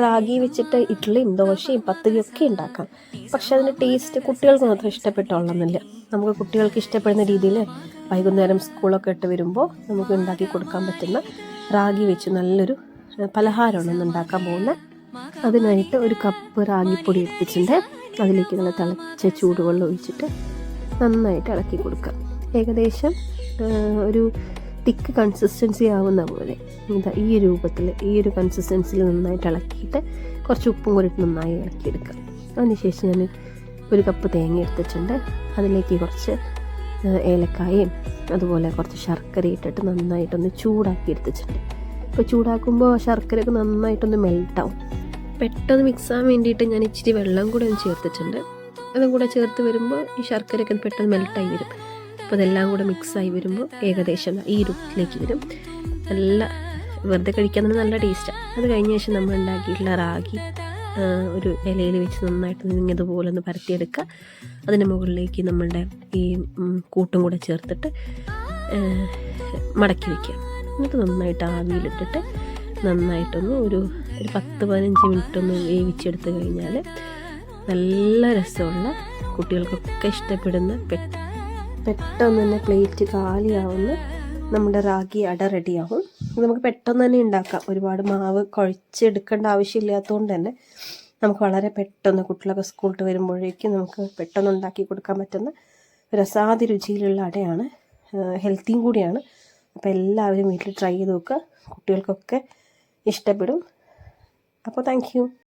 റാഗി വെച്ചിട്ട് ഇഡ്ഡലിയും ദോശയും പത്തിരിയൊക്കെ ഉണ്ടാക്കാം. പക്ഷെ അതിൻ്റെ ടേസ്റ്റ് കുട്ടികൾക്ക് മാത്രം ഇഷ്ടപ്പെട്ടോളണമെന്നില്ല. നമുക്ക് കുട്ടികൾക്ക് ഇഷ്ടപ്പെടുന്ന രീതിയിൽ വൈകുന്നേരം സ്കൂളൊക്കെ ഇട്ട് വരുമ്പോൾ നമുക്ക് ഉണ്ടാക്കി കൊടുക്കാൻ പറ്റുന്ന റാഗി വെച്ച് നല്ലൊരു പലഹാരമാണ് ഇന്ന് ഉണ്ടാക്കാൻ പോകുന്നത്. അതിനായിട്ട് ഒരു കപ്പ് റാഗിപ്പൊടി എടുത്തിട്ടുണ്ട്. അതിലേക്ക് നല്ല തിളച്ച ചൂടുവെള്ളം ഒഴിച്ചിട്ട് നന്നായിട്ട് ഇളക്കി കൊടുക്കുക. ഏകദേശം ഒരു തിക്ക് കൺസിസ്റ്റൻസി ആവുന്ന പോലെ ഈ രൂപത്തിൽ ഈ ഒരു കൺസിസ്റ്റൻസിയിൽ നന്നായിട്ട് ഇളക്കിയിട്ട് കുറച്ച് ഉപ്പും കൂടിയിട്ട് നന്നായി ഇളക്കിയെടുക്കുക. അതിനുശേഷം ഞാൻ ഒരു കപ്പ് തേങ്ങ എടുത്തിട്ടുണ്ട്. അതിലേക്ക് കുറച്ച് ഏലക്കായയും അതുപോലെ കുറച്ച് ശർക്കര ഇട്ടിട്ട് നന്നായിട്ടൊന്ന് ചൂടാക്കി എടുത്തിട്ടുണ്ട്. ഇപ്പോൾ ചൂടാക്കുമ്പോൾ ശർക്കരയൊക്കെ നന്നായിട്ടൊന്ന് മെൽട്ടാവും. പെട്ടെന്ന് മിക്സാൻ വേണ്ടിയിട്ട് ഞാൻ ഇച്ചിരി വെള്ളം കൂടെ ഒന്ന് ചേർത്തിട്ടുണ്ട്. അതും കൂടെ ചേർത്ത് വരുമ്പോൾ ഈ ശർക്കരയൊക്കെ പെട്ടെന്ന് മെൽട്ടായി വരും. അപ്പോൾ ഇതെല്ലാം കൂടെ മിക്സായി വരുമ്പോൾ ഏകദേശം ഈ രൂപത്തിലേക്ക് വരും. നല്ല വെറുതെ കഴിക്കാൻ തന്നെ നല്ല ടേസ്റ്റാണ്. അത് കഴിഞ്ഞ ശേഷം നമ്മൾ ഉണ്ടാക്കിയിട്ടുള്ള റാഗി ഒരു ഇലയിൽ വെച്ച് നന്നായിട്ട് ഇതുപോലെ ഒന്ന് പരത്തിയെടുക്കുക. അതിൻ്റെ മുകളിലേക്ക് നമ്മളുടെ ഈ കൂട്ടും കൂടെ ചേർത്തിട്ട് മടക്കി വയ്ക്കുക. എന്നിട്ട് നന്നായിട്ട് ആവിയിലിട്ടിട്ട് നന്നായിട്ടൊന്ന് ഒരു 10-15 മിനിറ്റ് ഒന്ന് വേവിച്ചെടുത്ത് കഴിഞ്ഞാൽ നല്ല രസമുള്ള കുട്ടികൾക്കൊക്കെ ഇഷ്ടപ്പെടുന്ന പെട്ടെന്ന് തന്നെ പ്ലേറ്റ് കാലിയാവുന്ന നമ്മുടെ റാഗി അട റെഡിയാവും. നമുക്ക് പെട്ടെന്ന് തന്നെ ഉണ്ടാക്കാം. ഒരുപാട് മാവ് കുഴച്ചെടുക്കേണ്ട ആവശ്യമില്ലാത്തതുകൊണ്ട് തന്നെ നമുക്ക് വളരെ പെട്ടെന്ന് കുട്ടികളൊക്കെ സ്കൂളിൽ വരുമ്പോഴേക്കും നമുക്ക് പെട്ടെന്ന് ഉണ്ടാക്കി കൊടുക്കാൻ പറ്റുന്ന രസാതി രുചിയിലുള്ള അടയാണ്. ഹെൽത്തിയും കൂടിയാണ്. അപ്പോൾ എല്ലാവരും വീട്ടിൽ ട്രൈ ചെയ്ത് നോക്കുക. കുട്ടികൾക്കൊക്കെ ഇഷ്ടപ്പെടും. അപ്പോൾ താങ്ക് യു.